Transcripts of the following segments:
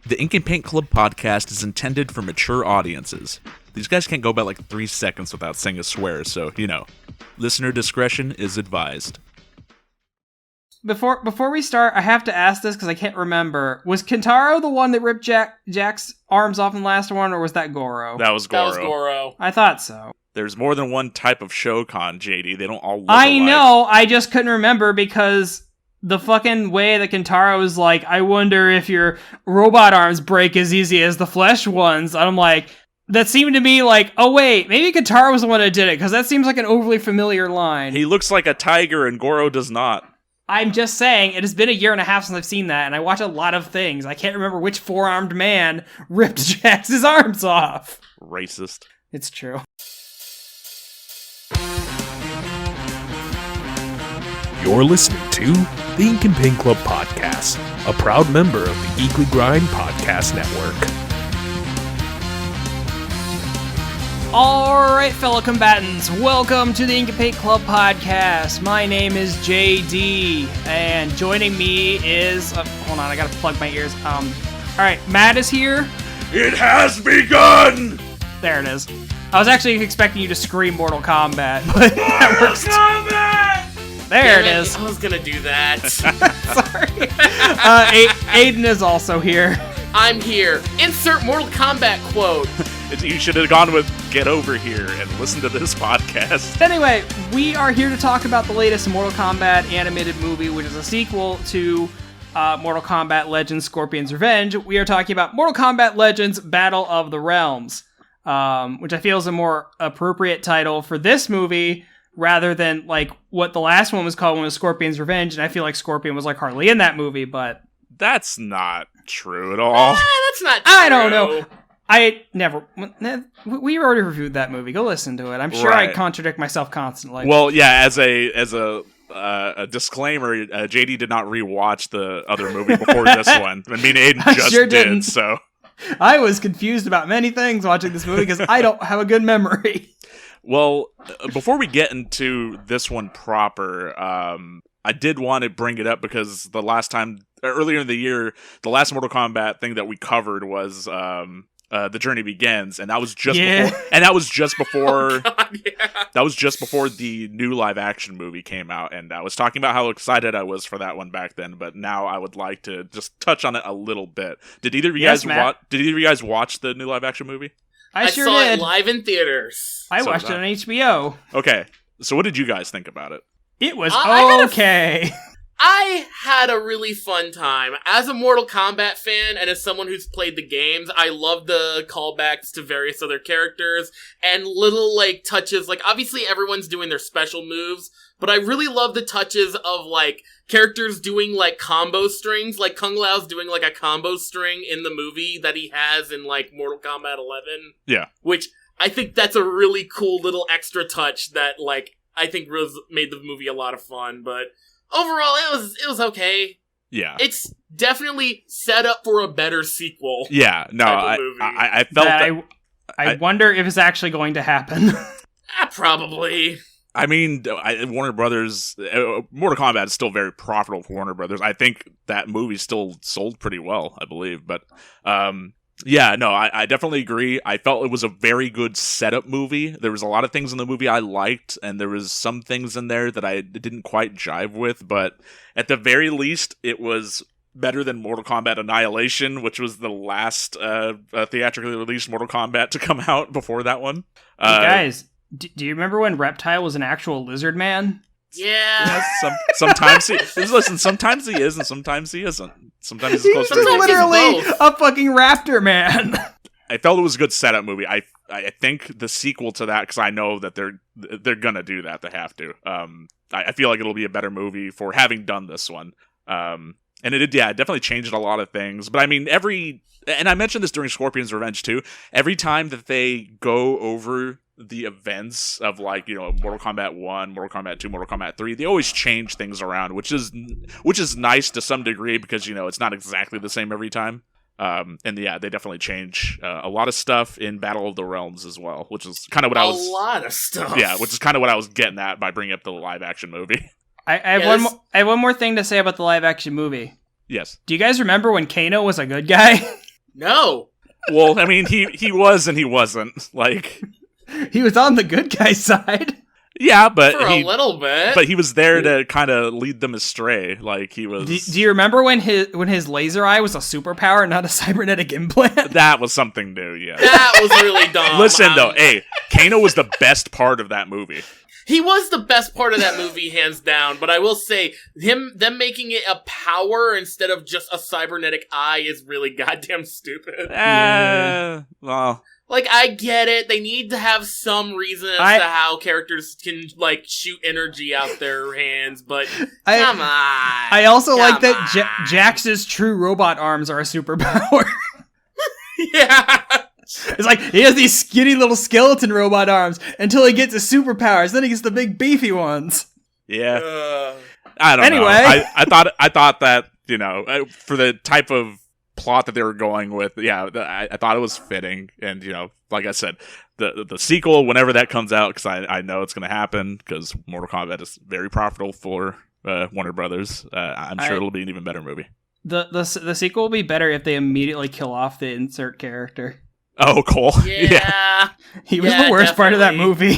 The Ink and Paint Club podcast is intended for mature audiences. These guys can't go about like 3 seconds without saying a swear, so, listener discretion is advised. Before we start, I have to ask this because I can't remember. Was Kentaro the one that ripped Jack's arms off in the last one, or was that Goro? That was Goro. That was Goro. I thought so. There's more than one type of Shokan, JD. They don't all look I alike. know, I just couldn't remember because the fucking way that Kentaro was like, I wonder if your robot arms break as easy as the flesh ones. And I'm like, that seemed to me like, oh wait, maybe Kentaro was the one that did it, because that seems like an overly familiar line. He looks like a tiger and Goro does not. I'm just saying, it has been a year and a half since I've seen that, and I watch a lot of things. I can't remember which four-armed man ripped Jax's arms off. Racist. It's true. You're listening to the Ink and Paint Club podcast, a proud member of the Geekly Grind Podcast Network. Alright, fellow combatants, welcome to the Ink and Paint Club podcast. My name is JD, and joining me is... hold on, I gotta plug my ears. Alright, Matt is here. It has begun! There it is. I was actually expecting you to scream Mortal Kombat, but that works. There it is. I was gonna do that. Sorry. Aiden is also here. I'm here. Insert Mortal Kombat quote. You should have gone with get over here and listen to this podcast. Anyway, we are here to talk about the latest Mortal Kombat animated movie, which is a sequel to Mortal Kombat Legends Scorpion's Revenge. We are talking about Mortal Kombat Legends Battle of the Realms, which I feel is a more appropriate title for this movie rather than like what the last one was called when it was Scorpion's Revenge, and I feel like Scorpion was like hardly in that movie, but... That's not true at all. That's not true. I don't know. We already reviewed that movie. Go listen to it. I'm sure I contradict myself constantly. Well, yeah, as a disclaimer, JD did not rewatch the other movie before this one. I mean, Aiden just sure did, didn't. so... I was confused about many things watching this movie because I don't have a good memory. Well, before we get into this one proper, I did want to bring it up because earlier in the year, the last Mortal Kombat thing that we covered was The Journey Begins, and that was just before that was just before the new live action movie came out, and I was talking about how excited I was for that one back then, but now I would like to just touch on it a little bit. Did either of you guys watch the new live action movie? I sure saw did. it live in theaters. I watched it on HBO. Okay, so what did you guys think about it? It was okay. I had a really fun time. As a Mortal Kombat fan, and as someone who's played the games, I love the callbacks to various other characters, and little, touches. Obviously everyone's doing their special moves, but I really love the touches of, characters doing, combo strings. Kung Lao's doing, a combo string in the movie that he has in, Mortal Kombat 11. Yeah. Which, I think that's a really cool little extra touch that, I think made the movie a lot of fun, but... Overall, it was okay. Yeah. It's definitely set up for a better sequel. Yeah, no, I felt that... I wonder if it's actually going to happen. Probably. I mean, Warner Brothers... Mortal Kombat is still very profitable for Warner Brothers. I think that movie still sold pretty well, I believe, but... Yeah, no, I definitely agree. I felt it was a very good setup movie. There was a lot of things in the movie I liked, and there was some things in there that I didn't quite jive with, but at the very least, it was better than Mortal Kombat Annihilation, which was the last theatrically released Mortal Kombat to come out before that one. Hey guys, do you remember when Reptile was an actual lizard man? Yeah. Sometimes he is, and sometimes he isn't. Sometimes he's closer to literally a fucking raptor man. I felt it was a good setup movie. I think the sequel to that, because I know that they're gonna do that. They have to. I feel like it'll be a better movie for having done this one. And it definitely changed a lot of things. But I mean, and I mentioned this during Scorpion's Revenge too. Every time that they go over the events of Mortal Kombat 1, Mortal Kombat 2, Mortal Kombat 3, they always change things around, which is nice to some degree because it's not exactly the same every time. And yeah, they definitely change a lot of stuff in Battle of the Realms as well, which is kind of what I was... A lot of stuff. Yeah, which is kind of what I was getting at by bringing up the live action movie. I have one more thing to say about the live action movie. Yes. Do you guys remember when Kano was a good guy? No. Well, I mean, he was and he wasn't. Like, He was on the good guy's side. yeah, but For a little bit. But he was there to kind of lead them astray. Like, he was. Do you remember when his laser eye was a superpower, not a cybernetic implant? That was something new. Yeah. That was really dumb. Listen, though, hey, Kano was the best part of that movie. He was the best part of that movie, hands down, but I will say, them making it a power instead of just a cybernetic eye is really goddamn stupid. Well. Like, I get it, they need to have some reason as to how characters can, like, shoot energy out their hands, but come on. I also like that Jax's true robot arms are a superpower. Yeah. It's like, he has these skinny little skeleton robot arms until he gets his superpowers, then he gets the big beefy ones. Yeah. I don't know. Anyway. I thought that, for the type of plot that they were going with, yeah, I thought it was fitting. And, like I said, the sequel, whenever that comes out, because I know it's going to happen, because Mortal Kombat is very profitable for Warner Brothers, I'm sure it'll be an even better movie. The sequel will be better if they immediately kill off the insert character. Oh, Cole. Yeah. He was the worst part of that movie.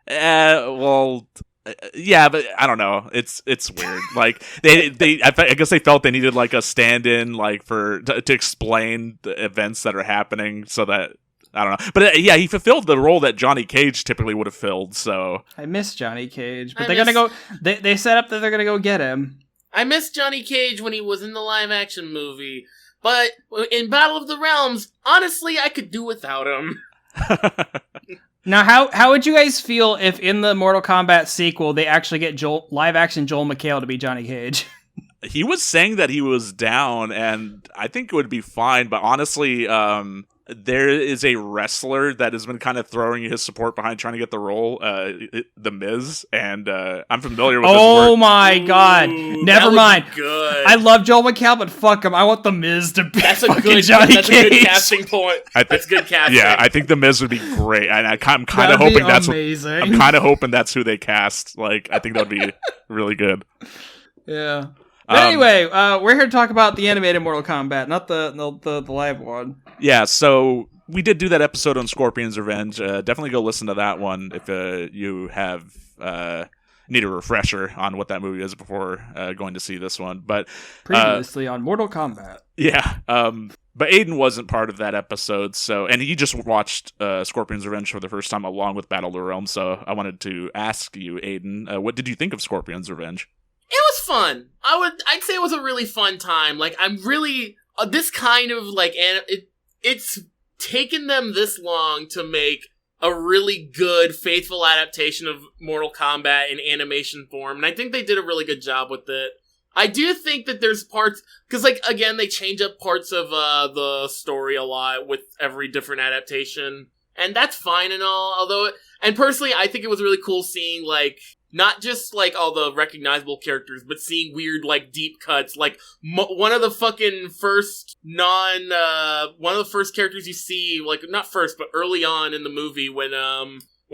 Yeah, but I don't know. It's weird. Like I guess they felt they needed like a stand-in, like to explain the events that are happening, so that I don't know. But yeah, he fulfilled the role that Johnny Cage typically would have filled. So I miss Johnny Cage, but they're gonna go. They set up that they're gonna go get him. I miss Johnny Cage when he was in the live-action movie. But in Battle of the Realms, honestly, I could do without him. Now, how would you guys feel if in the Mortal Kombat sequel they actually get live-action Joel McHale to be Johnny Cage? He was saying that he was down, and I think it would be fine. But honestly, there is a wrestler that has been kind of throwing his support behind trying to get the role, The Miz, and I'm familiar with his work. Oh my god. Never mind. Good. I love Joel McHale, but fuck him. I want The Miz to be That's a fucking Johnny Cage. That's a good casting point. That's good casting. Yeah, I think The Miz would be great, and I'm kind of hoping that's amazing. I'm kind of hoping that's who they cast. Like, I think that would be really good. Yeah. But anyway, we're here to talk about the animated Mortal Kombat, not the live one. Yeah, so we did do that episode on Scorpion's Revenge. Definitely go listen to that one if you have need a refresher on what that movie is before going to see this one. But previously on Mortal Kombat. Yeah, but Aiden wasn't part of that episode, and he just watched Scorpion's Revenge for the first time along with Battle of the Realms. So I wanted to ask you, Aiden, what did you think of Scorpion's Revenge? It was fun. I'd say it was a really fun time. Like, I'm really this kind of like it's taken them this long to make a really good, faithful adaptation of Mortal Kombat in animation form, and I think they did a really good job with it. I do think that there's parts, because, like, again, they change up parts of the story a lot with every different adaptation, and that's fine and all, and personally, I think it was really cool seeing, like, not just, like, all the recognizable characters, but seeing weird, like, deep cuts. Like, one of the fucking first one of the first characters you see, like, not first, but early on in the movie when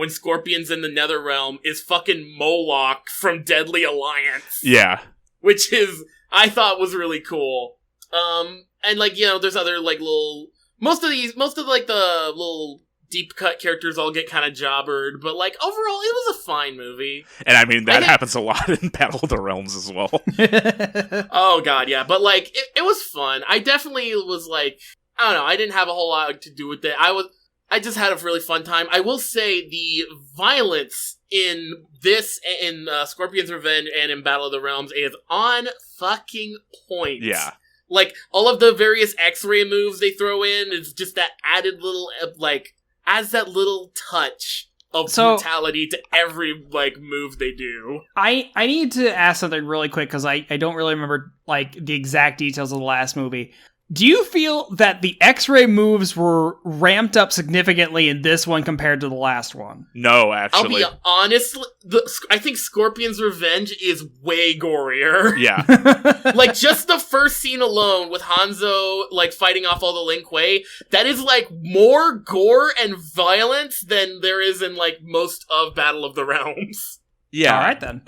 Scorpion's in the Netherrealm is fucking Moloch from Deadly Alliance. Yeah. Which I thought was really cool. And, like, there's other, like, most of like, the little deep cut characters all get kind of jobbered, but, like, overall, it was a fine movie. And I mean, that happens a lot in Battle of the Realms as well. Oh god, yeah, but, like, it was fun. I definitely was, like, I don't know, I didn't have a whole lot to do with it. I just had a really fun time. I will say the violence in Scorpion's Revenge and in Battle of the Realms is on fucking point. Yeah. Like, all of the various X-ray moves they throw in is just that added little, like, adds that little touch of brutality to every, like, move they do. I need to ask something really quick, because I don't really remember, like, the exact details of the last movie. Do you feel that the X-ray moves were ramped up significantly in this one compared to the last one? No, actually. I'll be honest, I think Scorpion's Revenge is way gorier. Yeah. Like, just the first scene alone with Hanzo, like, fighting off all the Lin Kuei, that is, like, more gore and violence than there is in, like, most of Battle of the Realms. Yeah. All right then.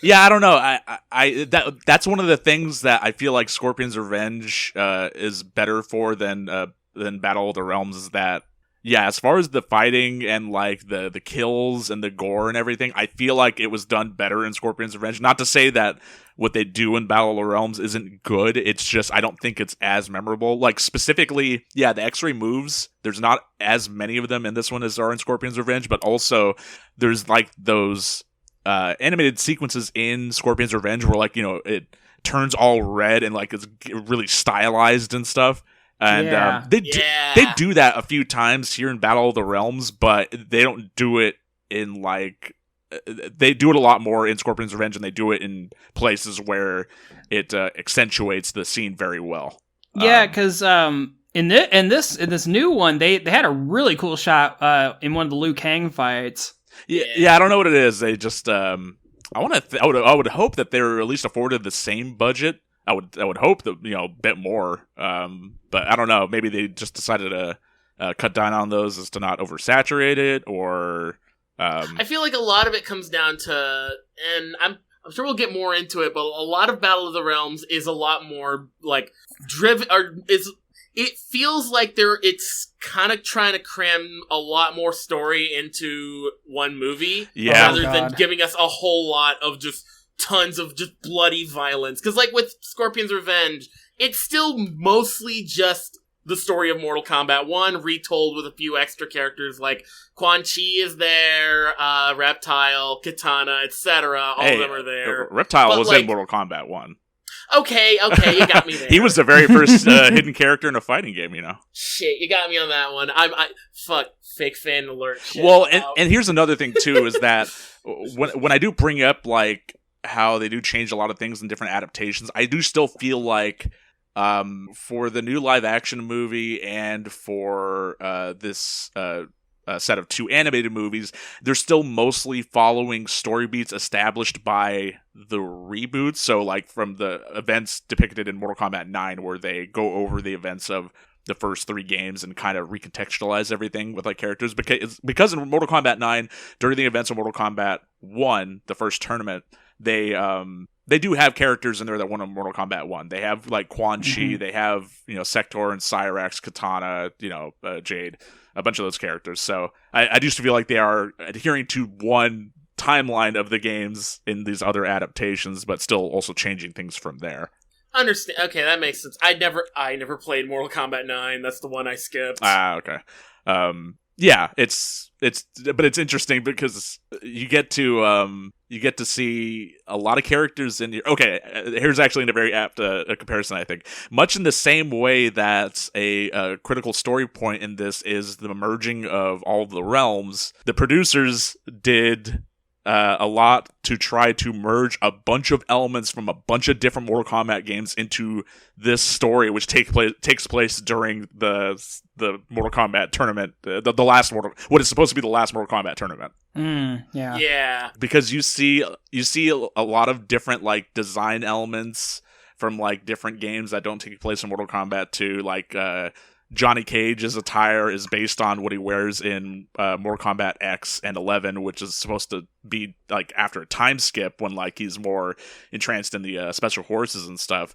Yeah, I don't know. That's one of the things that I feel like Scorpion's Revenge is better for than Battle of the Realms, is that, yeah, as far as the fighting and like the kills and the gore and everything, I feel like it was done better in Scorpion's Revenge. Not to say that what they do in Battle of the Realms isn't good. It's just I don't think it's as memorable. Like specifically, yeah, the X-ray moves. There's not as many of them in this one as there are in Scorpion's Revenge, but also there's like those animated sequences in Scorpion's Revenge where, like, you know, it turns all red and like it's really stylized and stuff. And they do that a few times here in Battle of the Realms, but they don't do it in like they do it a lot more in Scorpion's Revenge, and they do it in places where it accentuates the scene very well. Yeah, because in this new one, they had a really cool shot in one of the Liu Kang fights. Yeah, I don't know what it is. They just I would hope that they were at least afforded the same budget. I would hope that, you know, a bit more. But I don't know. Maybe they just decided to cut down on those as to not oversaturate it, or. I feel like a lot of it comes down to, and I'm sure we'll get more into it, but a lot of Battle of the Realms is a lot more like driven, or it feels like it's kind of trying to cram a lot more story into one movie, rather than giving us a whole lot of just tons of just bloody violence. Because like with Scorpion's Revenge, it's still mostly just the story of Mortal Kombat 1 retold with a few extra characters, like Quan Chi is there, Reptile, Katana, etc. All of them are there. Reptile was in Mortal Kombat 1. Okay, you got me there. He was the very first hidden character in a fighting game, you know. Shit, you got me on that one. Fuck, fake fan alert. Shit. Well, and here's another thing too, is that when I do bring up like how they do change a lot of things in different adaptations, I do still feel like for the new live action movie and for this set of 2 animated movies, they're still mostly following story beats established by the reboots. So like from the events depicted in Mortal Kombat 9, where they go over the events of the first 3 games and kind of recontextualize everything with like characters, because in Mortal Kombat 9, during the events of Mortal Kombat 1, the first tournament, they do have characters in there that won in Mortal Kombat 1. They have like Quan Chi, they have, you know, Sector and Cyrax, Katana, you know, Jade, a bunch of those characters. So I do feel like they are adhering to one timeline of the games in these other adaptations, but still also changing things from there. Understand? Okay, that makes sense. I never played Mortal Kombat 9. That's the one I skipped. Okay. Yeah, it's interesting because you get to see a lot of characters in your. Okay, here's actually a very apt comparison, I think. Much in the same way that a critical story point in this is the merging of all of the realms, the producers did a lot to try to merge a bunch of elements from a bunch of different Mortal Kombat games into this story, which takes place during the Mortal Kombat tournament, the last what is supposed to be the last Mortal Kombat tournament. Yeah. Because you see a lot of different like design elements from like different games that don't take place in Mortal Kombat 2, like Johnny Cage's attire is based on what he wears in Mortal Kombat X and 11, which is supposed to be like after a time skip when like he's more entranced in the special horses and stuff.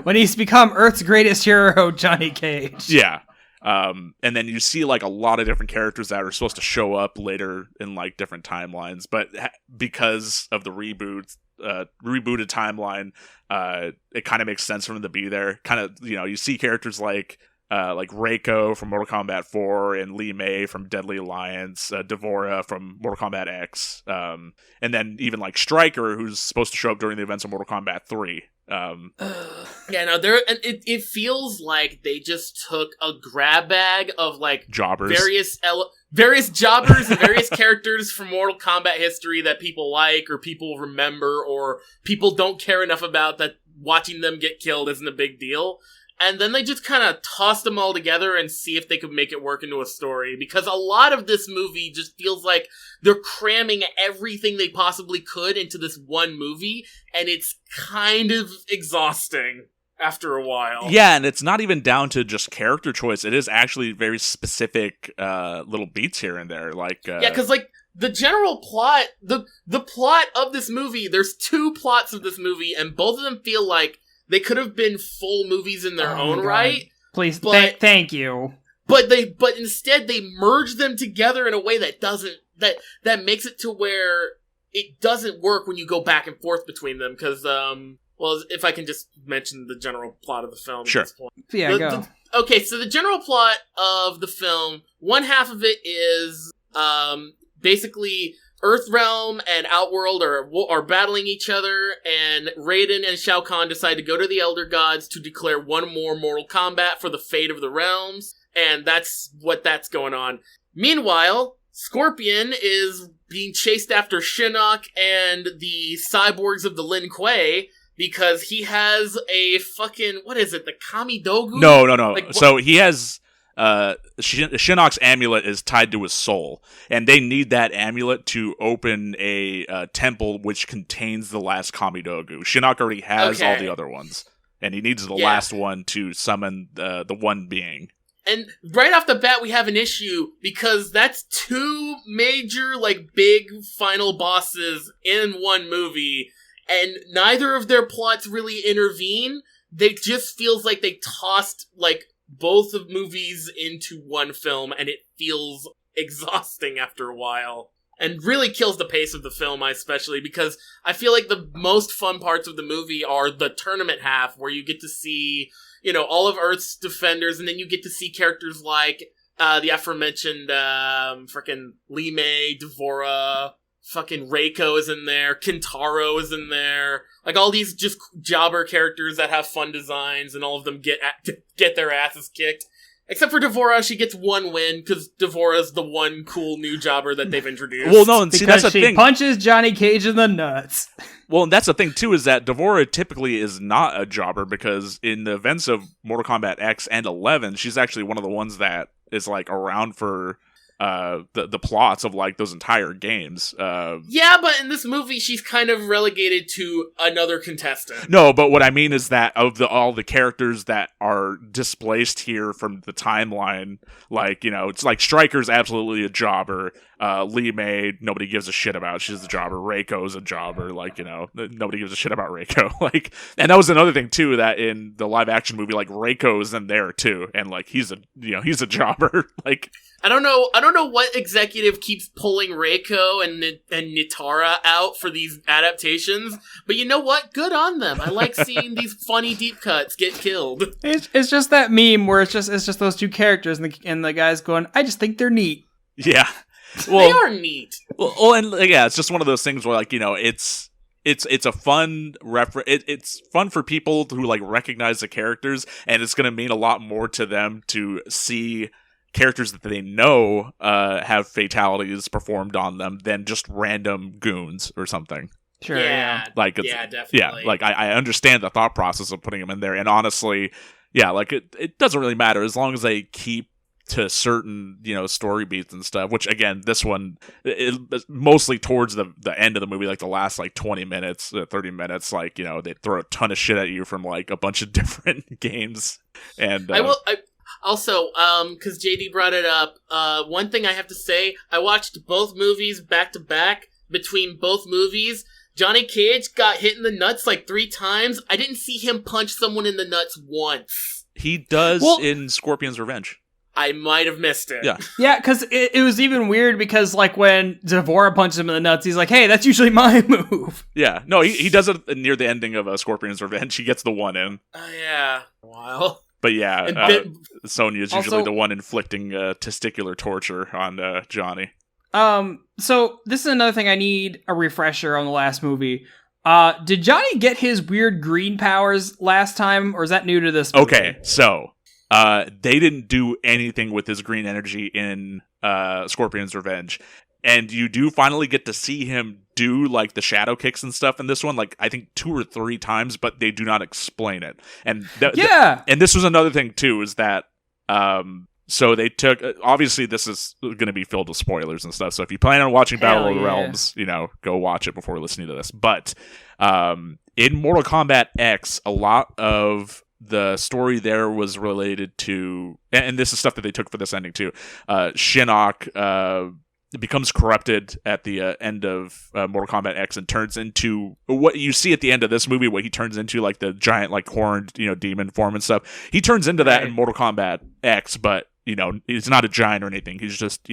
When he's become Earth's greatest hero, Johnny Cage. Yeah. And then you see like a lot of different characters that are supposed to show up later in like different timelines, but because of the rebooted timeline, it kind of makes sense for them to be there. Kind of, you know, you see characters like Reiko from Mortal Kombat 4 and Li Mei from Deadly Alliance, Devora from Mortal Kombat X, and then even like Stryker, who's supposed to show up during the events of Mortal Kombat 3. It feels like they just took a grab bag of like jobbers, various jobbers and various characters from Mortal Kombat history that people like or people remember or people don't care enough about, that watching them get killed isn't a big deal. And then they just kind of tossed them all together and see if they could make it work into a story. Because a lot of this movie just feels like they're cramming everything they possibly could into this one movie, and it's kind of exhausting after a while. Yeah, and it's not even down to just character choice. It is actually very specific little beats here and there. Like, yeah, because like the general plot, the plot of this movie, there's two plots of this movie, and both of them feel like they could have been full movies in their own right. Please, but, thank you. But instead they merge them together in a way that that makes it to where it doesn't work when you go back and forth between them, because, well, if I can just mention the general plot of the film sure. at this point. Yeah, go. Okay, so the general plot of the film, one half of it is, basically Earthrealm and Outworld are battling each other, and Raiden and Shao Kahn decide to go to the Elder Gods to declare one more Mortal Kombat for the fate of the realms, and that's going on. Meanwhile, Scorpion is being chased after Shinnok and the cyborgs of the Lin Kuei, because he has a fucking, what is it, the Kami Dogu? No. Like, so he has, Shinnok's amulet is tied to his soul, and they need that amulet to open a temple which contains the last Kami Dogu. Shinnok already has all the other ones, and he needs the last one to summon the one being. And right off the bat, we have an issue, because that's two major, like, big final bosses in one movie, and neither of their plots really intervene. They just feels like they tossed, like, both of movies into one film, and it feels exhausting after a while. And really kills the pace of the film, especially, because I feel like the most fun parts of the movie are the tournament half, where you get to see, you know, all of Earth's defenders, and then you get to see characters like the aforementioned frickin' Li Mei, D'Vorah, fucking Reiko is in there, Kintaro is in there, like all these just jobber characters that have fun designs, and all of them get their asses kicked. Except for D'Vorah, she gets one win, because D'Vorah's the one cool new jobber that they've introduced. Well, no, and see, that's the she thing. Punches Johnny Cage in the nuts. Well, and that's the thing, too, is that D'Vorah typically is not a jobber, because in the events of Mortal Kombat X and 11, she's actually one of the ones that is, like, around for the plots of, like, those entire games. Yeah, but in this movie, she's kind of relegated to another contestant. No, but what I mean is that of all the characters that are displaced here from the timeline, like, you know, it's like Stryker's absolutely a jobber. Li Mei, nobody gives a shit about. She's a jobber. Reiko's a jobber. Like, you know, nobody gives a shit about Reiko. Like, and that was another thing too, that in the live action movie, like, Reiko's in there too, and like he's a jobber. Like, I don't know what executive keeps pulling Reiko and Nitara out for these adaptations, but you know what? Good on them. I like seeing these funny deep cuts get killed. It's just that meme where it's just those two characters, and the guy's going, I just think they're neat. Yeah. Well, they are neat. Well, and yeah, it's just one of those things where, like, you know, it's a fun it's fun for people who, like, recognize the characters, and it's going to mean a lot more to them to see characters that they know have fatalities performed on them than just random goons or something. Sure. Yeah. Like, yeah, definitely. Yeah, like, I understand the thought process of putting them in there, and honestly, yeah, like, it doesn't really matter as long as they keep to certain, you know, story beats and stuff, which, again, this one, mostly towards the end of the movie, like the last, like, 20 minutes, 30 minutes, like, you know, they throw a ton of shit at you from, like, a bunch of different games. And also, because JD brought it up, one thing I have to say, I watched both movies back to back. Between both movies, Johnny Cage got hit in the nuts like 3 times. I didn't see him punch someone in the nuts once. He does in Scorpion's Revenge. I might have missed it. Yeah. Yeah, because it was even weird, because, like, when D'Vorah punches him in the nuts, he's like, hey, that's usually my move. Yeah. No, he does it near the ending of Scorpion's Revenge. He gets the one in. Oh, yeah. Wow. But yeah, Sonya is usually the one inflicting testicular torture on Johnny. So this is another thing I need a refresher on the last movie. Did Johnny get his weird green powers last time, or is that new to this movie? Okay, so they didn't do anything with his green energy in Scorpion's Revenge. And you do finally get to see him do, like, the shadow kicks and stuff in this one, like, I think 2 or 3 times, but they do not explain it. And and this was another thing, too, is that, so they took, obviously this is going to be filled with spoilers and stuff, so if you plan on watching Battle of the Realms, you know, go watch it before listening to this. But in Mortal Kombat X, a lot of the story there was related to, and this is stuff that they took for this ending, too, Shinnok becomes corrupted at the end of Mortal Kombat X and turns into what you see at the end of this movie, what he turns into, like the giant, like horned, demon form and stuff. He turns into that in Mortal Kombat X, but he's not a giant or anything. He's just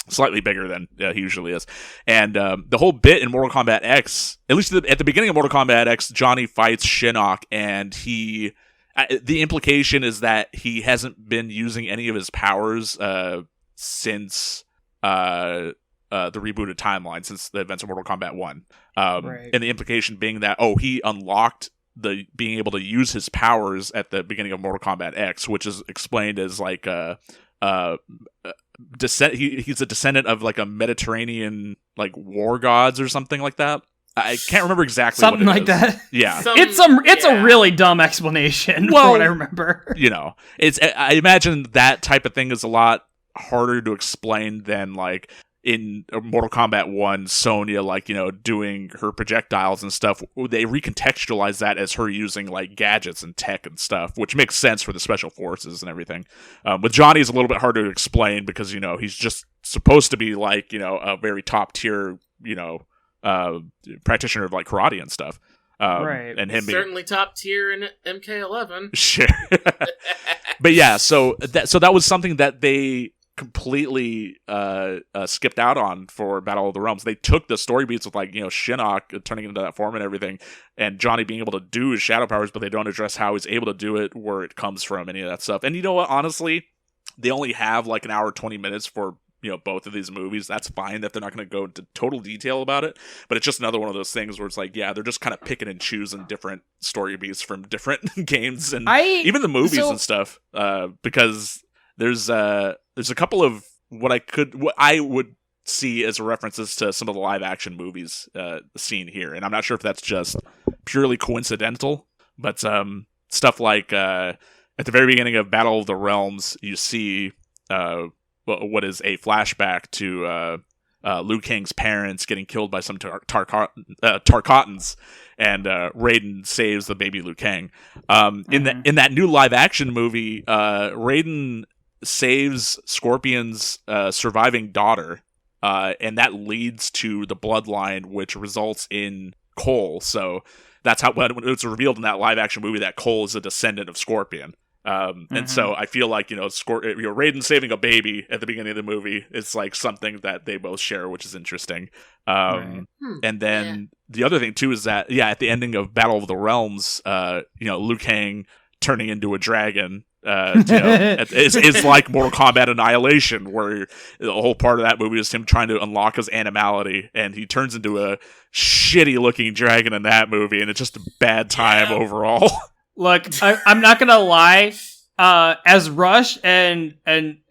slightly bigger than he usually is. And the whole bit in Mortal Kombat X, at least at the beginning of Mortal Kombat X, Johnny fights Shinnok, and the implication is that he hasn't been using any of his powers since the rebooted timeline, since the events of Mortal Kombat 1. And the implication being that, he unlocked being able to use his powers at the beginning of Mortal Kombat X, which is explained as like he's a descendant of like a Mediterranean like war gods or something like that. I can't remember exactly something what it like is. that. Yeah, it's a really dumb explanation. Well, from what I remember, I imagine that type of thing is a lot harder to explain than like in Mortal Kombat 1, Sonya doing her projectiles and stuff. They recontextualize that as her using like gadgets and tech and stuff, which makes sense for the special forces and everything. With Johnny, it's a little bit harder to explain because he's just supposed to be like a very top tier practitioner of like karate and stuff. And him certainly top tier in MK11. Sure. But yeah, so that was something that they completely skipped out on for Battle of the Realms. They took the story beats with like Shinnok turning into that form and everything, and Johnny being able to do his shadow powers, but they don't address how he's able to do it, where it comes from, any of that stuff. And you know what? Honestly, they only have like an hour 20 minutes for both of these movies. That's fine that they're not going to go into total detail about it, but it's just another one of those things where it's like, yeah, they're just kind of picking and choosing different story beats from different games and even the movies and stuff, because there's a couple of what I would see as references to some of the live action movies seen here, and I'm not sure if that's just purely coincidental, but stuff like at the very beginning of Battle of the Realms, you see what is a flashback to Liu Kang's parents getting killed by some Tarkatans, and Raiden saves the baby Liu Kang. In that new live action movie, Raiden saves Scorpion's surviving daughter, and that leads to the bloodline, which results in Cole. So that's how when it's revealed in that live action movie that Cole is a descendant of Scorpion. And so I feel like Raiden saving a baby at the beginning of the movie is like something that they both share, which is interesting. And then the other thing too is that at the ending of Battle of the Realms, Liu Kang turning into a dragon. It's like Mortal Kombat Annihilation, where the whole part of that movie is him trying to unlock his animality, and he turns into a shitty looking dragon in that movie, and it's just a bad time overall. Look, I'm not gonna lie. As rushed and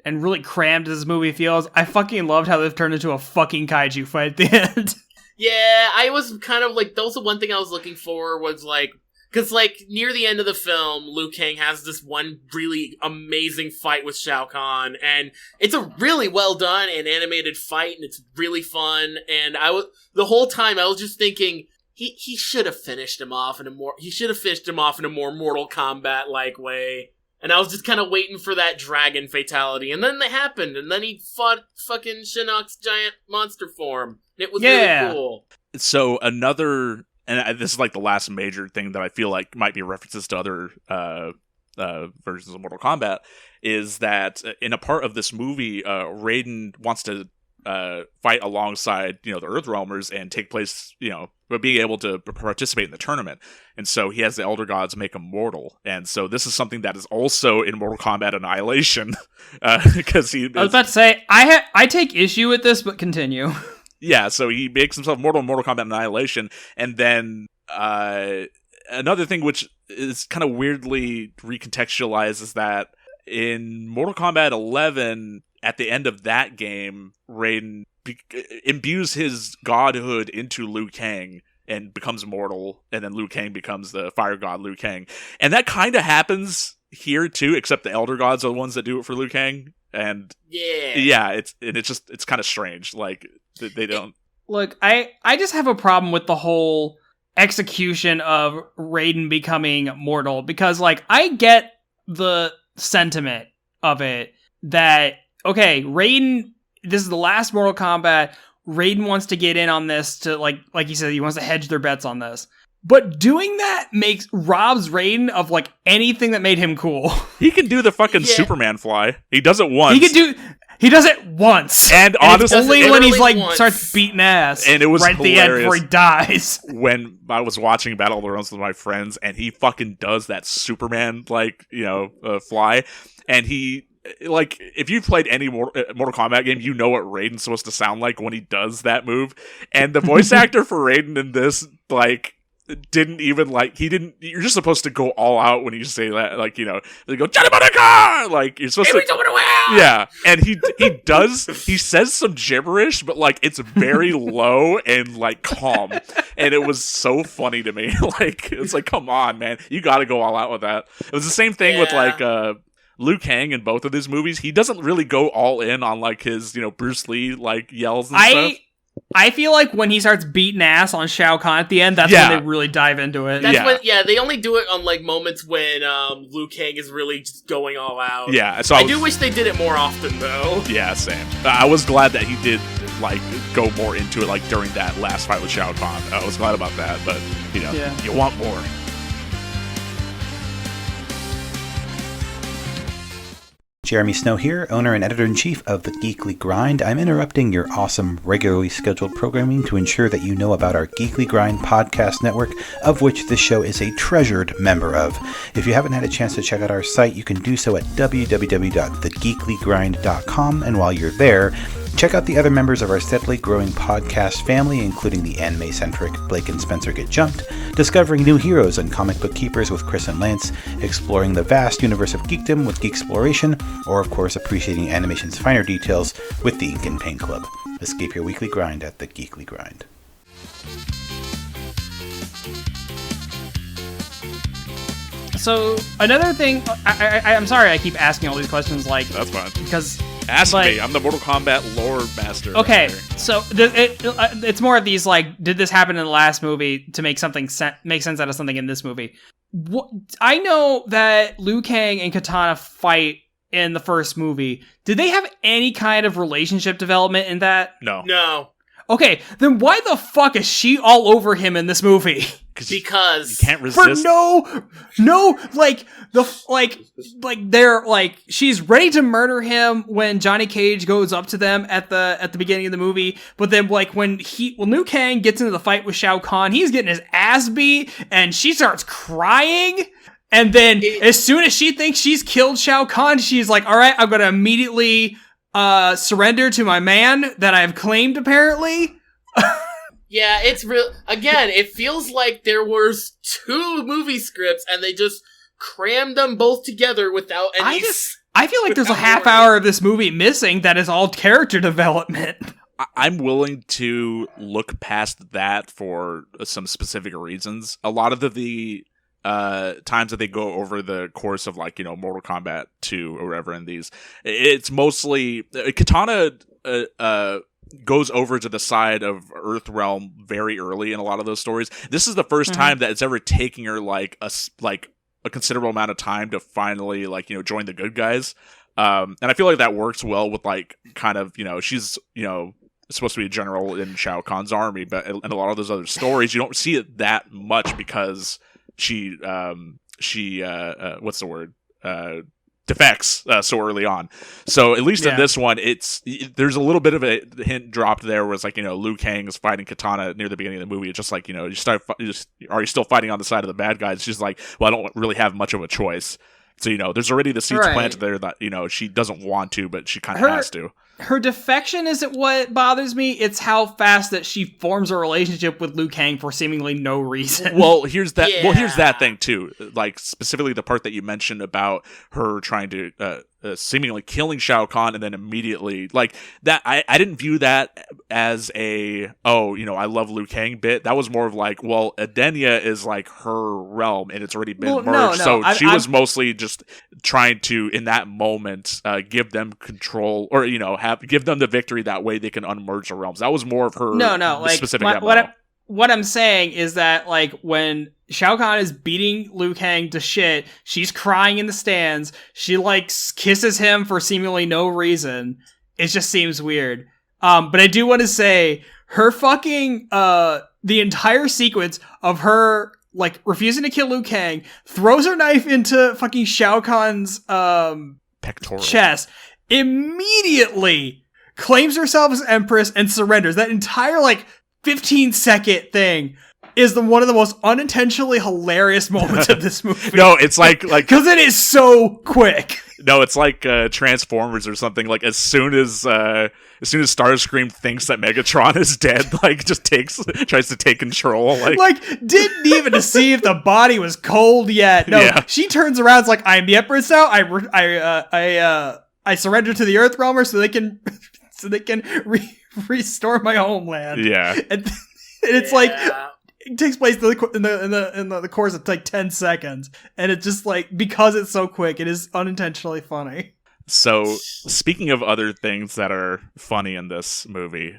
really crammed as this movie feels, I fucking loved how they've turned into a fucking kaiju fight at the end. Yeah, I was kind of like, that was the one thing I was looking for, was like, because like near the end of the film, Liu Kang has this one really amazing fight with Shao Kahn, and it's a really well done and animated fight, and it's really fun. And the whole time I was just thinking, He should have finished him off in a more Mortal Kombat like way, and I was just kind of waiting for that dragon fatality, and then it happened, and then he fought fucking Shinnok's giant monster form. It was really cool. So this is like the last major thing that I feel like might be references to other versions of Mortal Kombat, is that in a part of this movie, Raiden wants to fight alongside the Earthrealmers and take place, but being able to participate in the tournament. And so he has the Elder Gods make him mortal. And so this is something that is also in Mortal Kombat Annihilation, because I was about to say, I take issue with this, but continue. Yeah, so he makes himself mortal in Mortal Kombat Annihilation, and then another thing which is kind of weirdly recontextualized is that in Mortal Kombat 11, at the end of that game, Raiden imbues his godhood into Liu Kang and becomes mortal, and then Liu Kang becomes the fire god Liu Kang. And that kind of happens here too, except the Elder Gods are the ones that do it for Liu Kang. And it's kind of strange. Like they don't look. I just have a problem with the whole execution of Raiden becoming mortal, because like I get the sentiment of it that, okay, Raiden this is the last Mortal Kombat. Raiden wants to get in on this to, like he said, he wants to hedge their bets on this. But doing that robs Raiden of, like, anything that made him cool. He can do the fucking Superman fly. He does it once. He does it once. And honestly, it's only when he's, like, starts beating ass. And it was right at the end before he dies. When I was watching Battle of the Realms with my friends, and he fucking does that Superman, like, fly. And he... Like, if you've played any Mortal Kombat game, you know what Raiden's supposed to sound like when he does that move. And the voice actor for Raiden in this, like, didn't even, like, you're just supposed to go all out when you say that, like, they go, Johnny Monica! Like, you're supposed to... Yeah, and he says some gibberish, but, like, it's very low and, like, calm. And it was so funny to me. Like, it's like, come on, man. You gotta go all out with that. It was the same thing with, like, Liu Kang in both of these movies. He doesn't really go all in on, like, his, Bruce Lee, like, yells and stuff. I feel like when he starts beating ass on Shao Kahn at the end, that's when they really dive into it. That's when, they only do it on, like, moments when Liu Kang is really just going all out. Yeah, so I do wish they did it more often, though. Yeah, same. I was glad that he did, like, go more into it, like, during that last fight with Shao Kahn. I was glad about that, but, you want more. Jeremy Snow here, owner and editor-in-chief of The Geekly Grind. I'm interrupting your awesome, regularly scheduled programming to ensure that you know about our Geekly Grind podcast network, of which this show is a treasured member of. If you haven't had a chance to check out our site, you can do so at www.thegeeklygrind.com, and while you're there, check out the other members of our steadily growing podcast family, including the anime-centric Blake and Spencer Get Jumped, discovering new heroes and comic book keepers with Chris and Lance, exploring the vast universe of geekdom with Geeksploration, or of course appreciating animation's finer details with the Ink and Paint Club. Escape your weekly grind at The Geekly Grind. So, another thing, I'm sorry I keep asking all these questions, like... That's fine. Because... Ask me. I'm the Mortal Kombat lore master. Okay, so it's more of these, like, did this happen in the last movie to make something make sense out of something in this movie? I know that Liu Kang and Katana fight in the first movie. Did they have any kind of relationship development in that? No. Okay, then why the fuck is she all over him in this movie? Because you can't resist. For they're like, she's ready to murder him when Johnny Cage goes up to them at the beginning of the movie, but then, like, when Liu Kang gets into the fight with Shao Kahn, he's getting his ass beat, and she starts crying. And then, as soon as she thinks she's killed Shao Kahn, she's like, all right, I'm gonna immediately surrender to my man that I've claimed, apparently. Yeah, it's real. Again, it feels like there was 2 movie scripts and they just crammed them both together without any... I feel like there's a half hour of this movie missing that is all character development. I'm willing to look past that for some specific reasons. A lot of the times that they go over the course of, like, Mortal Kombat 2 or whatever in these, it's mostly Katana goes over to the side of Earthrealm very early in a lot of those stories. This is the first time that it's ever taking her like a considerable amount of time to finally, like, join the good guys. And I feel like that works well with, like, kind of, she's, supposed to be a general in Shao Kahn's army, but in a lot of those other stories, you don't see it that much because she what's the word? Defects so early on. So at least in this one, there's a little bit of a hint dropped there where it's like, Liu Kang is fighting Katana near the beginning of the movie. It's just like, are you still fighting on the side of the bad guys? She's like, well, I don't really have much of a choice. So, there's already the seeds planted there that, she doesn't want to, but she kind of has to. Her defection isn't what bothers me. It's how fast that she forms a relationship with Liu Kang for seemingly no reason. Well, here's that. Yeah. Well, here's that thing too. Like, specifically the part that you mentioned about her trying to seemingly killing Shao Kahn and then immediately, like, that. I didn't view that as I love Liu Kang bit. That was more of like, well, Edenia is like her realm and it's already been merged. So she was mostly just trying to, in that moment, give them control or give them the victory. That way they can unmerge the realms. That was more of her specific what I'm saying is that, like, when Shao Kahn is beating Liu Kang to shit, she's crying in the stands. She, like, kisses him for seemingly no reason. it just seems weird. But I do want to say her fucking the entire sequence of her like refusing to kill Liu Kang, throws her knife into fucking Shao Kahn's pectoral chest, immediately claims herself as Empress and surrenders. That entire like 15-second thing is one of the most unintentionally hilarious moments of this movie. No, it's like because it is so quick. No, it's like Transformers or something. Like as soon as Starscream thinks that Megatron is dead, like just tries to take control. Like didn't even see if the body was cold yet. No, yeah. She turns around, it's like, I'm the Empress now. I surrender to the Earth Realmer so they can restore my homeland. Yeah, and it's like. It takes place in the course of like 10 seconds, and it's just like, because it's so quick, it is unintentionally funny. So, speaking of other things that are funny in this movie,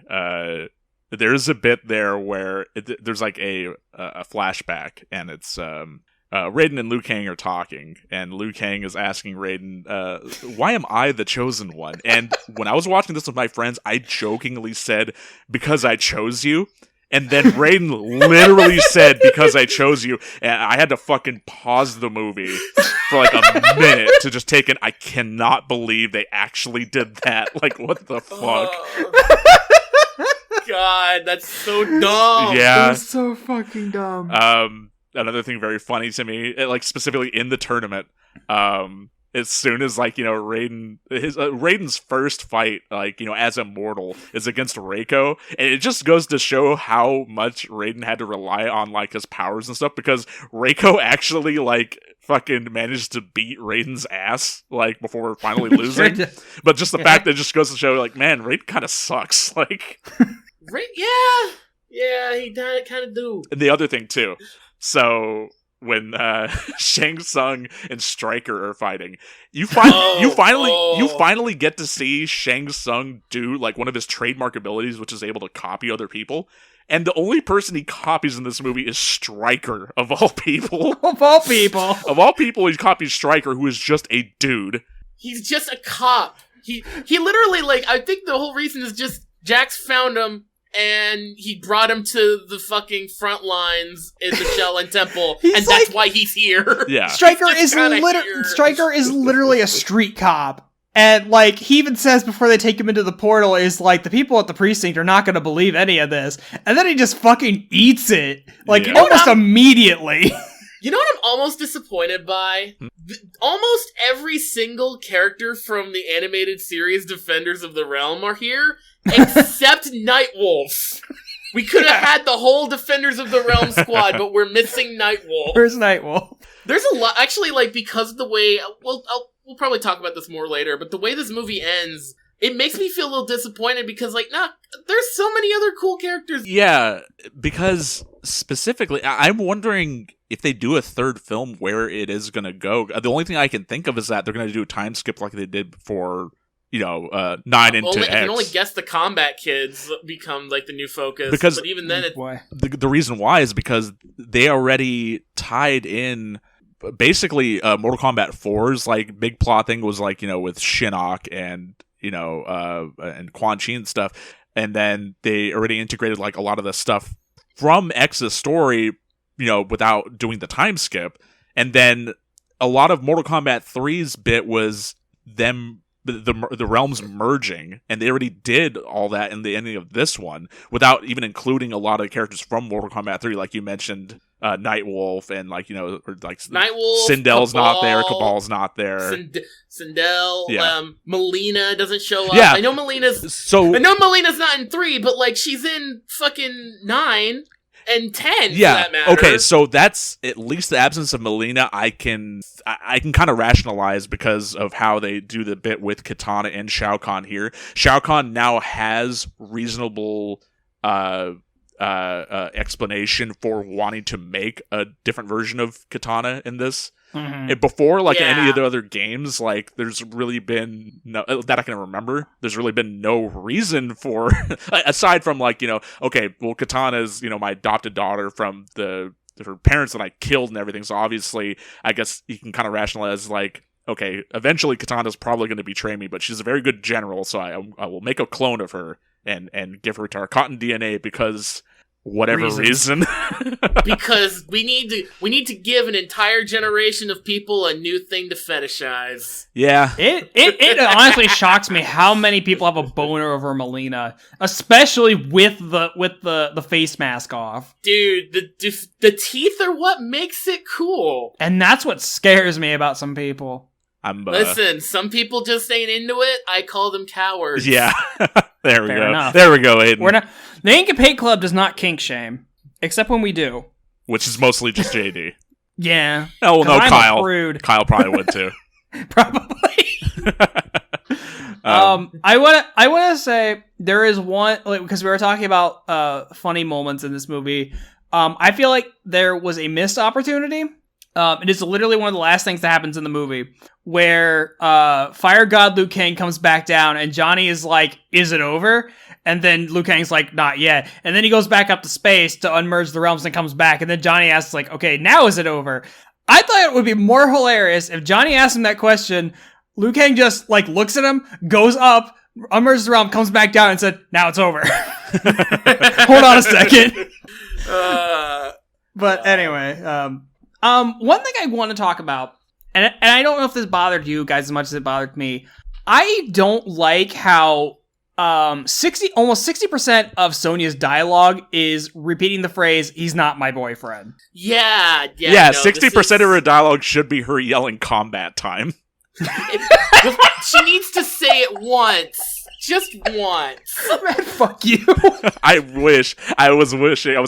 there's a bit there where there's like a flashback, and it's Raiden and Liu Kang are talking, and Liu Kang is asking Raiden, why am I the chosen one? And when I was watching this with my friends, I jokingly said, because I chose you. And then Raiden literally said, because I chose you. And I had to fucking pause the movie for like a minute to just take it. I cannot believe they actually did that. Like, what the fuck? God, that's so dumb. Yeah. That's so fucking dumb. Another thing very funny to me, like specifically in the tournament, as soon as, like, you know, Raiden's first fight, like, you know, as Immortal is against Reiko, and it just goes to show how much Raiden had to rely on, like, his powers and stuff, because Reiko actually, like, fucking managed to beat Raiden's ass, like, before finally losing. But just the fact that it just goes to show, like, man, Raiden kind of sucks, like... Yeah, he kind of do. And the other thing, too, so... when Shang Tsung and Stryker are fighting, you finally get to see Shang Tsung do like one of his trademark abilities, which is able to copy other people. And the only person he copies in this movie is Stryker, of all people. Of all people. Of all people, he copies Stryker, who is just a dude. He's just a cop. He literally, like, I think the whole reason is just Jax found him, and he brought him to the fucking front lines in the Shaolin Temple, and that's why he's here. Yeah, Stryker is literally a street cop, and like he even says before they take him into the portal, is like, the people at the precinct are not going to believe any of this, and then he just fucking eats it like almost immediately. You know what I'm almost disappointed by? Almost every single character from the animated series Defenders of the Realm are here, except Nightwolf. We could have had the whole Defenders of the Realm squad, but we're missing Nightwolf. Where's Nightwolf? There's a lot, actually, like, because of the way, we'll probably talk about this more later, but the way this movie ends, it makes me feel a little disappointed, because, like, there's so many other cool characters. Yeah, because specifically, I'm wondering if they do a third film, where it is going to go. The only thing I can think of is that they're going to do a time skip like they did for, 9 into X. I can only guess the combat kids become, like, the new focus. Because, but even then, the reason why is because they already tied in. Basically, Mortal Kombat 4's like big plot thing was like, with Shinnok and and Quan Chi and stuff, and then they already integrated like a lot of the stuff from X's story, without doing the time skip. And then a lot of Mortal Kombat 3's bit was them, the realms merging, and they already did all that in the ending of this one without even including a lot of characters from Mortal Kombat 3, like you mentioned, Nightwolf, and like, Nightwolf, Sindel's Cabal, not there, Cabal's not there. Sindel, yeah. Melina doesn't show up. Yeah. I know Melina's not in 3, but like she's in fucking 9 and 10 for that matter. Okay, so that's at least the absence of Melina I can kind of rationalize because of how they do the bit with Katana and Shao Kahn here. Shao Kahn now has reasonable explanation for wanting to make a different version of Katana in this. Mm-hmm. And before, like any of the other games, like there's really been no, that I can remember. There's really been no reason for, aside from like okay, well, Katana is my adopted daughter from her parents that I killed and everything. So obviously, I guess you can kind of rationalize like, okay, eventually Katana's probably going to betray me, but she's a very good general, so I will make a clone of her and give her to our cotton DNA because whatever reason. Because we need to give an entire generation of people a new thing to fetishize. Yeah. It honestly shocks me how many people have a boner over Melina, especially with the face mask off. Dude, the teeth are what makes it cool. And that's what scares me about some people. Listen, some people just ain't into it. I call them cowards. Yeah. There we Fair go. enough. There we go, Aiden. The Ink and Paint Club does not kink shame, except when we do. Which is mostly just JD. Yeah. Oh, well, no, I'm Kyle. a prude. Kyle probably would too. Probably. I want to say there is one, because we were talking about funny moments in this movie. I feel like there was a missed opportunity. It is literally one of the last things that happens in the movie, where Fire God Liu Kang comes back down, and Johnny is like, "Is it over?" And then Liu Kang's like, "Not yet." And then he goes back up to space to unmerge the realms and comes back, and then Johnny asks like, "Okay, now is it over?" I thought it would be more hilarious if Johnny asked him that question, Liu Kang just like looks at him, goes up, unmerges the realm, comes back down, and said, "Now it's over." Hold on a second. But anyway, one thing I want to talk about, and I don't know if this bothered you guys as much as it bothered me. I don't like how almost 60% of Sonya's dialogue is repeating the phrase, "He's not my boyfriend." Yeah. Yeah, 60% of her dialogue should be her yelling "Combat Time." She needs to say it once. Just once. Man, fuck you. I was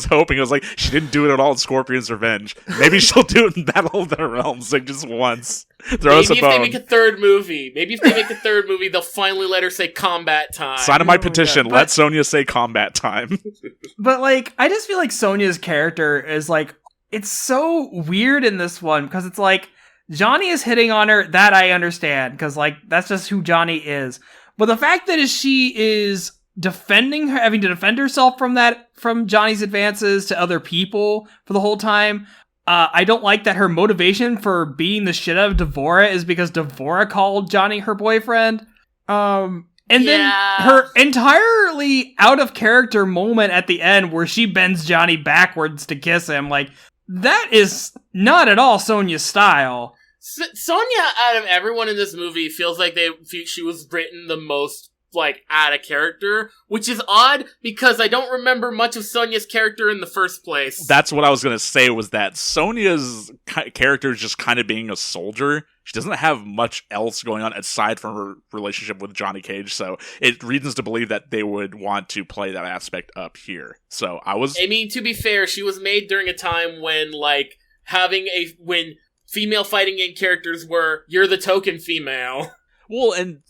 hoping, I was like, she didn't do it at all in Scorpion's Revenge. Maybe she'll do it in Battle of the Realms, like, just once. Throw us a bone. Maybe if they make a third movie, they'll finally let her say "Combat Time." Sign of my petition, let Sonya say "Combat Time." But, like, I just feel like Sonya's character is, like, it's so weird in this one, because it's like, Johnny is hitting on her, that I understand, because, like, that's just who Johnny is. But the fact that she is defending her, having to defend herself from Johnny's advances to other people for the whole time, I don't like that her motivation for beating the shit out of Devora is because Devora called Johnny her boyfriend. And then her entirely out of character moment at the end where she bends Johnny backwards to kiss him, like, that is not at all Sonya's style. Sonya, out of everyone in this movie, feels like she was written the most, like, out of character, which is odd, because I don't remember much of Sonya's character in the first place. That's what I was going to say, was that Sonya's character is just kind of being a soldier. She doesn't have much else going on aside from her relationship with Johnny Cage, so it reasons to believe that they would want to play that aspect up here. So I mean, to be fair, she was made during a time when, like, when female fighting game characters were, you're the token female. Well, and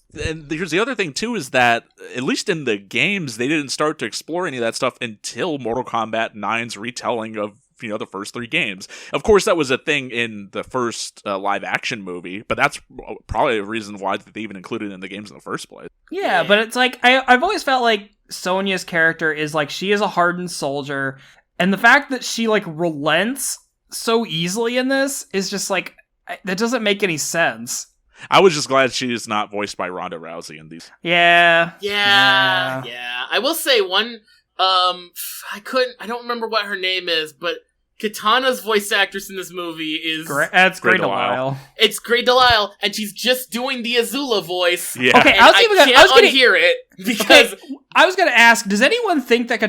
here's the other thing, too, is that, at least in the games, they didn't start to explore any of that stuff until Mortal Kombat 9's retelling of, the first 3 games. Of course, that was a thing in the first live-action movie, but that's probably a reason why they even included it in the games in the first place. Yeah, but it's like, I've always felt like Sonya's character is like, she is a hardened soldier, and the fact that she, like, relents so easily in this is just like, that doesn't make any sense. I was just glad she is not voiced by Ronda Rousey in these. Yeah. I will say one, I don't remember what her name is, but Katana's voice actress in this movie is... That's Grey Delisle. It's Grey Delisle, and she's just doing the Azula voice. Yeah. Okay, I can't unhear it, because... Okay, I was gonna ask, does anyone think that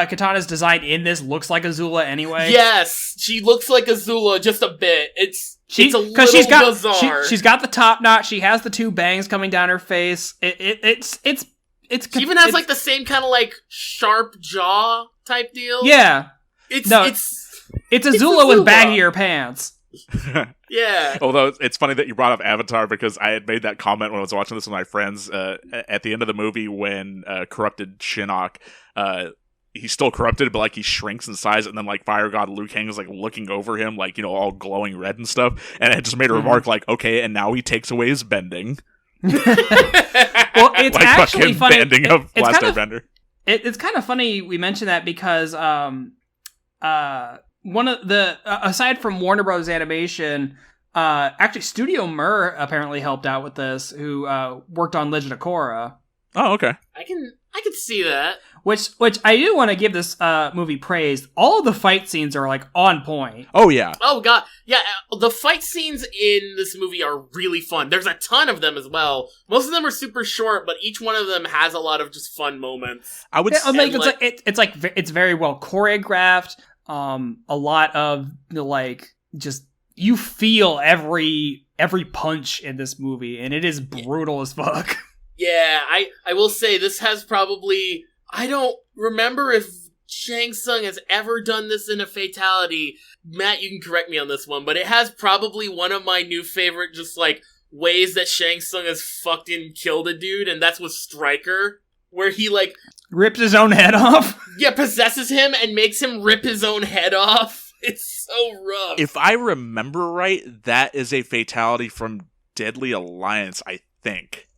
Katana's design in this looks like Azula anyway? Yes, she looks like Azula just a bit. It's a little bizarre. She's got the top knot, she has the 2 bangs coming down her face. It's she even has like the same kind of like sharp jaw type deal. Yeah. It's Azula with baggier pants. Yeah. Although it's funny that you brought up Avatar, because I had made that comment when I was watching this with my friends at the end of the movie when corrupted Shinnok, he's still corrupted, but like he shrinks in size, and then like Fire God Liu Kang is like looking over him, like, all glowing red and stuff, and it just made a remark like, okay, and now he takes away his bending. Well, it's like actually funny. Bending of Last Airbender. It's kind of funny we mentioned that because one of the aside from Warner Bros. Animation, Actually, Studio Mir apparently helped out with this, who worked on Legend of Korra. Oh, okay. I can see that. Which I do want to give this movie praise. All of the fight scenes are like on point. Oh yeah. Oh god, yeah. The fight scenes in this movie are really fun. There's a ton of them as well. Most of them are super short, but each one of them has a lot of just fun moments. I would. Yeah, it's very well choreographed. A lot of just you feel every punch in this movie, and it is brutal as fuck. Yeah, I will say this has probably... I don't remember if Shang Tsung has ever done this in a fatality. Matt, you can correct me on this one, but it has probably one of my new favorite just, ways that Shang Tsung has fucking killed a dude, and that's with Stryker, where he, rips his own head off? Yeah, possesses him and makes him rip his own head off. It's so rough. If I remember right, that is a fatality from Deadly Alliance, I think.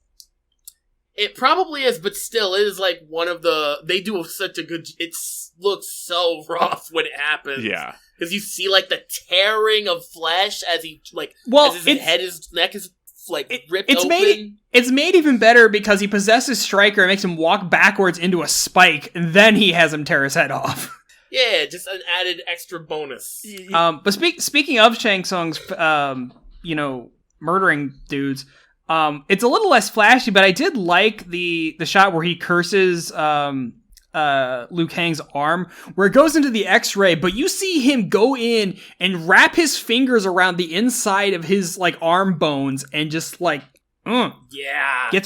It probably is, but still, it is one of the... They do such a good... It looks so rough when it happens. Yeah. Because you see, the tearing of flesh as he, as his neck is, ripped open. It's made even better because he possesses Stryker and makes him walk backwards into a spike, and then he has him tear his head off. Yeah, just an added extra bonus. But speaking of Shang Tsung's, murdering dudes... it's a little less flashy, but I did like the shot where he curses Liu Kang's arm, where it goes into the X-ray, but you see him go in and wrap his fingers around the inside of his arm bones and just gets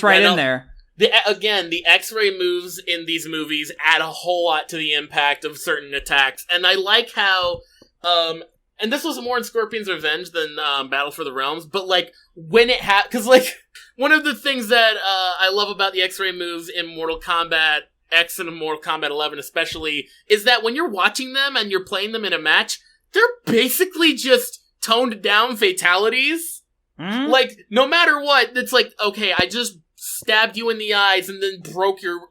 right in there. The X-ray moves in these movies add a whole lot to the impact of certain attacks, and I like how and this was more in Scorpion's Revenge than Battle for the Realms, but, when it because, one of the things that I love about the X-ray moves in Mortal Kombat X and Mortal Kombat 11 especially, is that when you're watching them and you're playing them in a match, they're basically just toned down fatalities. Mm-hmm. No matter what, it's okay, I just stabbed you in the eyes and then broke your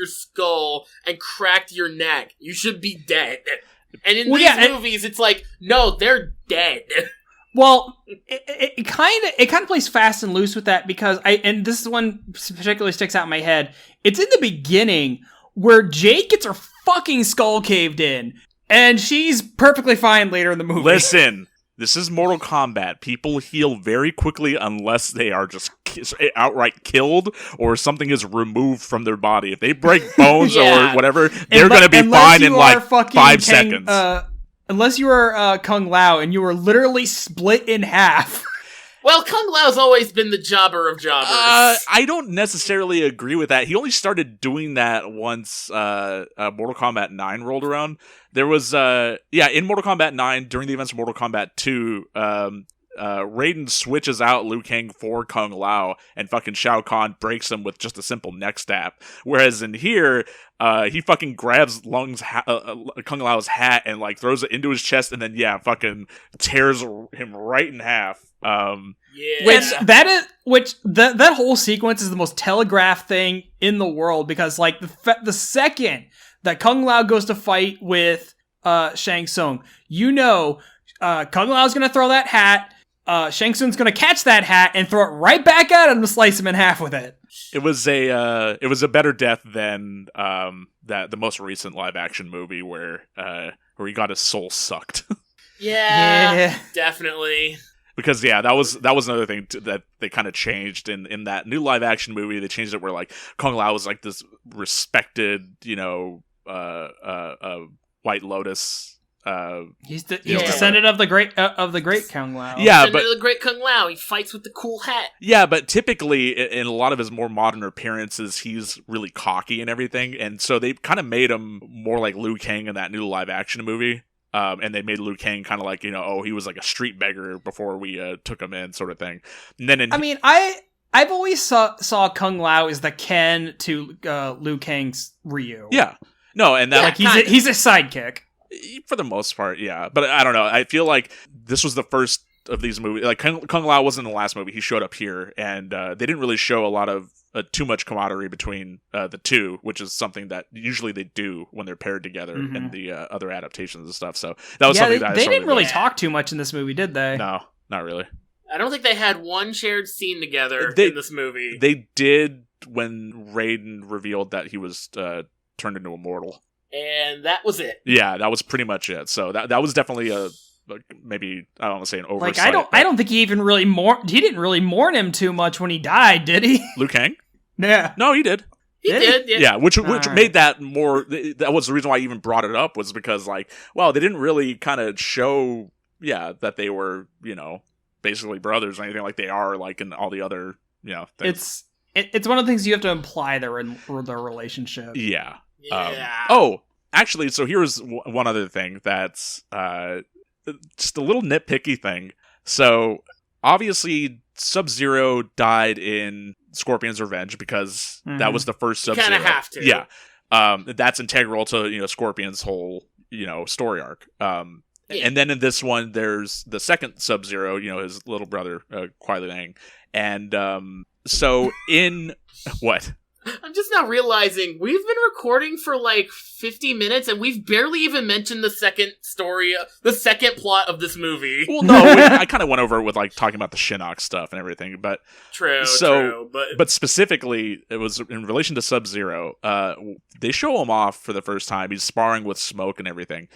skull and cracked your neck. You should be dead. And in these movies, it's no, they're dead. Well, it kind of plays fast and loose with that because and this is one particularly sticks out in my head. It's in the beginning where Jade gets her fucking skull caved in, and she's perfectly fine later in the movie. Listen, this is Mortal Kombat. People heal very quickly unless they are just outright killed or something is removed from their body. If they break bones or whatever, they're going to be fine in 5 seconds. Unless you are Kung Lao and you are literally split in half. Well, Kung Lao's always been the jobber of jobbers. I don't necessarily agree with that. He only started doing that once Mortal Kombat 9 rolled around. There was, in Mortal Kombat 9, during the events of Mortal Kombat 2, Raiden switches out Liu Kang for Kung Lao, and fucking Shao Kahn breaks him with just a simple neck stab. Whereas in here, he fucking grabs Kung Lao's hat and throws it into his chest, and then fucking tears him right in half. That whole sequence is the most telegraphed thing in the world because the second that Kung Lao goes to fight with Shang Tsung, Kung Lao's gonna throw that hat. Shang Tsung's gonna catch that hat and throw it right back at him to slice him in half with it. It was a better death than the most recent live action movie where he got his soul sucked. Yeah, definitely. Because that was another thing that they kind of changed in that new live action movie. They changed it where Kung Lao was this respected, White Lotus. He's descendant of the great Kung Lao. Yeah, but the great Kung Lao, he fights with the cool hat. Yeah, but typically in a lot of his more modern appearances, he's really cocky and everything, and so they kind of made him more like Liu Kang in that new live action movie. And they made Liu Kang kind of he was like a street beggar before we took him in, sort of thing. And then I've always saw Kung Lao as the Ken to Liu Kang's Ryu. Yeah, no, and that he's a sidekick for the most part. Yeah, but I don't know. I feel like this was the first of these movies. Kung Lao wasn't in the last movie. He showed up here, and they didn't really show a lot of too much camaraderie between the two, which is something that usually they do when they're paired together in the other adaptations and stuff. So that was something that they didn't really missed. talk too much in this movie, did they? No, not really. I don't think they had one shared scene together in this movie. They did when Raiden revealed that he was turned into a mortal. And that was it. Yeah, that was pretty much it. So that was definitely maybe, I don't want to say an oversight. Like, I don't think he even really he didn't really mourn him too much when he died, did he? Liu Kang? Yeah. No, he did. He did. Yeah, which made that more, that was the reason why I even brought it up, was because, like, well, they didn't really kind of show, that they were, basically brothers or anything like they are, like, in all the other, things. It's one of the things you have to imply their relationship. Yeah. Yeah. Actually, so here's one other thing that's just a little nitpicky thing. So, obviously, Sub-Zero died in Scorpion's Revenge because that was the first Sub-Zero. You kind of have to. Yeah. That's integral to, Scorpion's whole, story arc. And then in this one, there's the second Sub-Zero, his little brother, Kuai Liang. And so in... What? I'm just now realizing we've been recording for like 50 minutes and we've barely even mentioned the second plot of this movie. Well, no, I kind of went over it with like talking about the Shinnok stuff and everything, but true. But specifically, it was in relation to Sub-Zero. They show him off for the first time. He's sparring with Smoke and everything.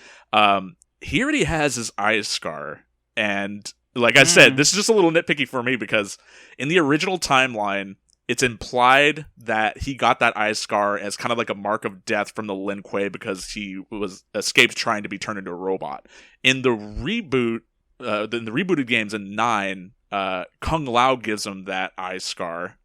He already has his eye scar, and like I said, this is just a little nitpicky for me because in the original timeline, it's implied that he got that eye scar as kind of like a mark of death from the Lin Kuei because he was escaped trying to be turned into a robot. In the reboot, in the rebooted games in 9, Kung Lao gives him that eye scar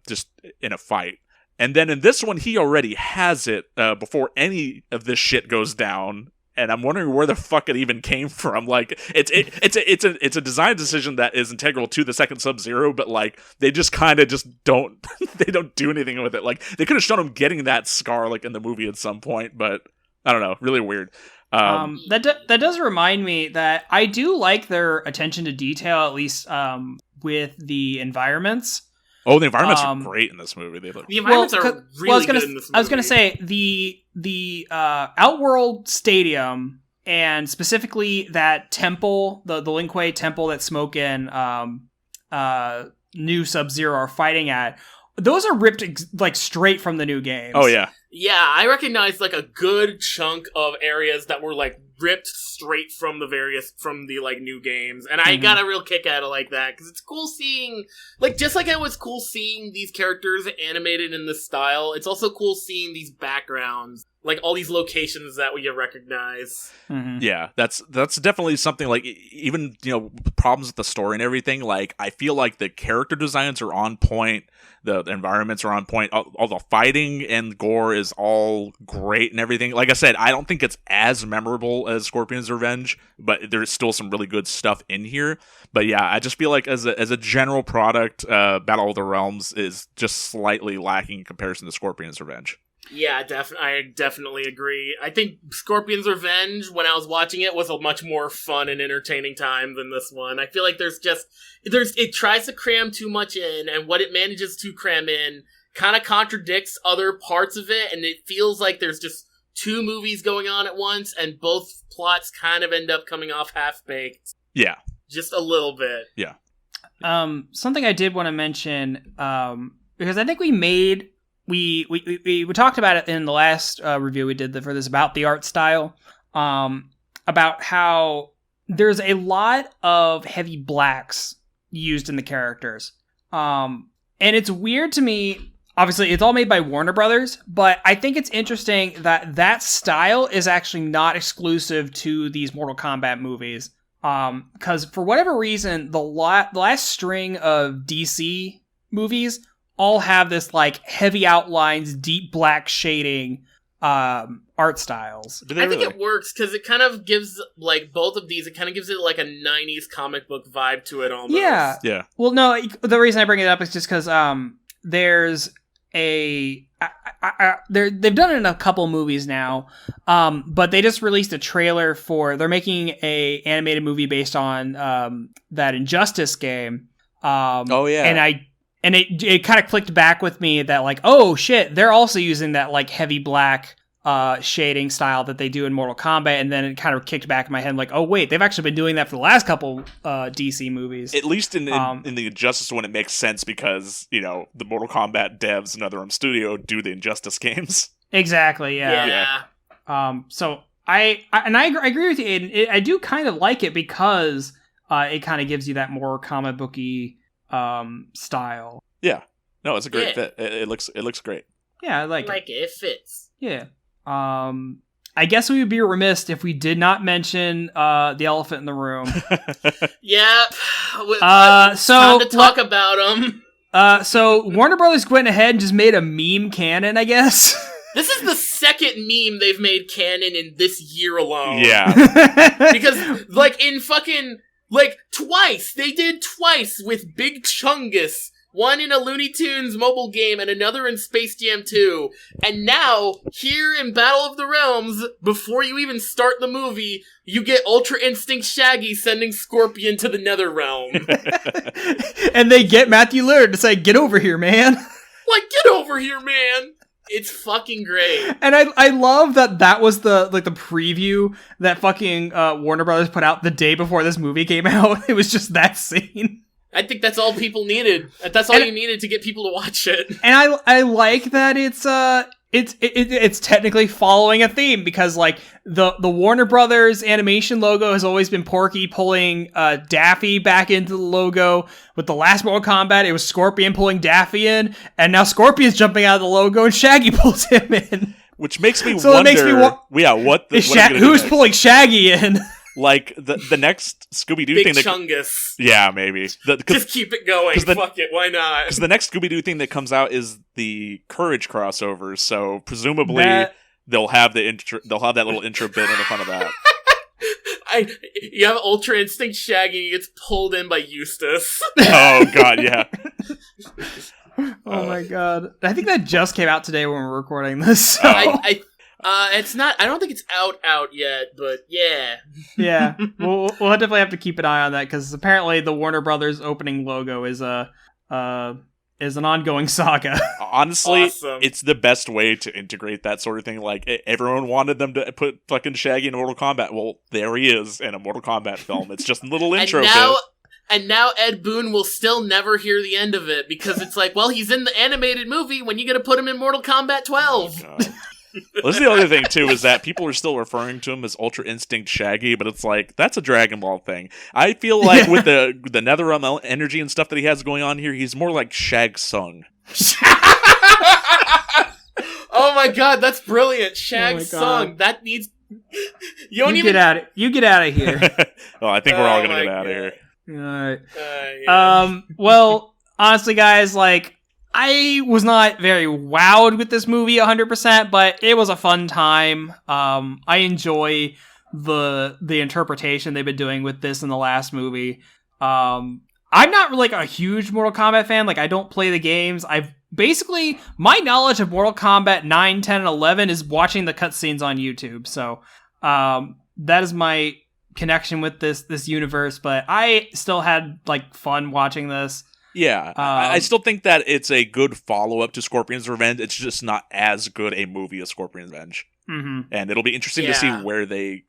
just in a fight. And then in this one, he already has it before any of this shit goes down. And I'm wondering where the fuck it even came from. Like, it's a design decision that is integral to the second Sub-Zero, but like they just kind of just don't they don't do anything with it. Like they could have shown him getting that scar like in the movie at some point, but I don't know, really weird. That does remind me that I do like their attention to detail, at least with the environments. Oh, the environments are great in this movie. The environments are really good in this movie. I was going to say, the Outworld Stadium, and specifically that temple, the Lin Kuei temple that Smoke and new Sub-Zero are fighting at, those are ripped like straight from the new games. Oh, yeah. Yeah, I recognize like a good chunk of areas that were like ripped straight from the like new games, and I got a real kick out of like that because it's cool seeing like just like it was cool seeing these characters animated in this style. It's also cool seeing these backgrounds, like all these locations that we recognize. Yeah, that's definitely something. Like even problems with the story and everything. Like I feel like the character designs are on point. The environments are on point. All the fighting and gore is all great and everything. Like I said, I don't think it's as memorable as Scorpion's Revenge, but there's still some really good stuff in here. But yeah, I just feel like as a general product, Battle of the Realms is just slightly lacking in comparison to Scorpion's Revenge. Yeah, I definitely agree. I think Scorpion's Revenge, when I was watching it, was a much more fun and entertaining time than this one. I feel like it tries to cram too much in, and what it manages to cram in kind of contradicts other parts of it, and it feels like there's just two movies going on at once, and both plots kind of end up coming off half-baked. Yeah. Just a little bit. Yeah. Something I did want to mention, because I think we talked about it in the last review we did for this about the art style, about how there's a lot of heavy blacks used in the characters. And it's weird to me. Obviously, it's all made by Warner Brothers, but I think it's interesting that style is actually not exclusive to these Mortal Kombat movies. Because for whatever reason, the last string of DC movies all have this like heavy outlines, deep black shading art styles. I think it works because it kind of gives like both of these. It kind of gives it like a 90s comic book vibe to it almost. Yeah. Well, no, the reason I bring it up is just because there's they've done it in a couple movies now, but they just released a trailer they're making a animated movie based on that Injustice game. Oh yeah, and it kind of clicked back with me that like, oh shit, they're also using that like heavy black shading style that they do in Mortal Kombat, and then it kind of kicked back in my head like, oh wait, they've actually been doing that for the last couple DC movies. At least in the Injustice one, it makes sense because, you know, the Mortal Kombat devs and NetherRealm Studio do the Injustice games. Exactly, yeah. So I agree with you, Aiden. I do kind of like it because it kind of gives you that more comic booky style. Yeah. No, it's a great fit. It looks great. Yeah, I like it. It fits. Yeah. I guess we would be remiss if we did not mention the elephant in the room. Yeah. So time to talk about him. So Warner Brothers went ahead and just made a meme canon, I guess. This is the second meme they've made canon in this year alone. Yeah. Because, like, in fucking, like, twice. They did twice with Big Chungus. One in a Looney Tunes mobile game and another in Space Jam 2. And now, here in Battle of the Realms, before you even start the movie, you get Ultra Instinct Shaggy sending Scorpion to the Netherrealm. And they get Matthew Lillard to say, get over here, man. Like, get over here, man. It's fucking great. And I love that was the preview that fucking Warner Brothers put out the day before this movie came out. It was just that scene. I think that's all people needed. That's all you needed to get people to watch it. And I like that it's technically following a theme because like the Warner Brothers animation logo has always been Porky pulling Daffy back into the logo. With the last Mortal Kombat, it was Scorpion pulling Daffy in, and now Scorpion's jumping out of the logo and Shaggy pulls him in. Which makes me wonder, who's pulling Shaggy in? Like, the next Scooby-Doo Big thing... Chungus. Yeah, maybe. Just keep it going. Fuck it, why not? Because the next Scooby-Doo thing that comes out is the Courage crossover, so presumably they'll have that little intro bit in the front of that. You have Ultra Instinct Shaggy and he gets pulled in by Eustace. Oh, God, yeah. Oh, my God. I think that just came out today when we're recording this. So. It's not. I don't think it's out yet, but yeah. Yeah, we'll definitely have to keep an eye on that because apparently the Warner Brothers opening logo is an ongoing saga. Honestly, awesome. It's the best way to integrate that sort of thing. Like everyone wanted them to put fucking Shaggy in Mortal Kombat. Well, there he is in a Mortal Kombat film. It's just a little intro bit. And now Ed Boon will still never hear the end of it because it's like, well, he's in the animated movie. When you gonna put him in Mortal Kombat 12? Oh, well, this is the other thing, too, is that people are still referring to him as Ultra Instinct Shaggy, but it's like, that's a Dragon Ball thing. I feel like with the NetherRealm energy and stuff that he has going on here, he's more like Shag Tsung. Oh my God, that's brilliant. Shag Tsung. That needs... You get out of here. Oh, I think we're all gonna get out of here. All right. Yeah. Well, honestly, guys, like, I was not very wowed with this movie 100%, but it was a fun time. I enjoy the interpretation they've been doing with this in the last movie. I'm not like a huge Mortal Kombat fan. Like, I don't play the games. My knowledge of Mortal Kombat 9, 10, and 11 is watching the cutscenes on YouTube. So, that is my connection with this universe, but I still had like fun watching this. Yeah, I still think that it's a good follow-up to Scorpion's Revenge. It's just not as good a movie as Scorpion's Revenge. Mm-hmm. And it'll be interesting to see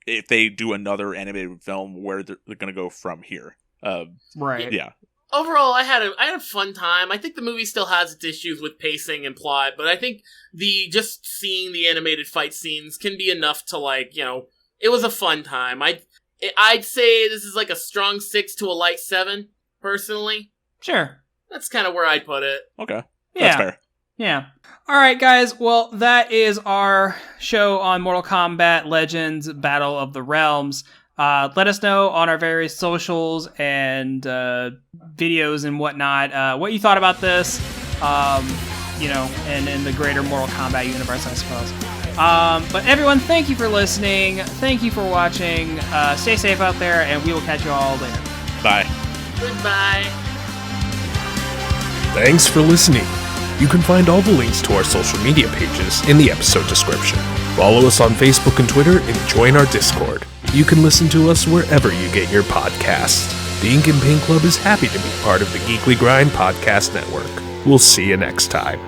if they do another animated film, where they're going to go from here. Right. Yeah. Overall, I had a fun time. I think the movie still has its issues with pacing and plot, but I think just seeing the animated fight scenes can be enough to, like, you know, it was a fun time. I'd say this is like a strong 6 to a light 7, personally. Sure. That's kind of where I'd put it. Okay. Yeah. That's fair. Yeah. All right, guys. Well, that is our show on Mortal Kombat Legends Battle of the Realms. Let us know on our various socials and videos and whatnot what you thought about this, and in the greater Mortal Kombat universe, I suppose. But everyone, thank you for listening. Thank you for watching. Stay safe out there, and we will catch you all later. Bye. Goodbye. Thanks for listening. You can find all the links to our social media pages in the episode description. Follow us on Facebook and Twitter and join our Discord. You can listen to us wherever you get your podcasts. The Ink and Paint Club is happy to be part of the Geekly Grind Podcast Network. We'll see you next time.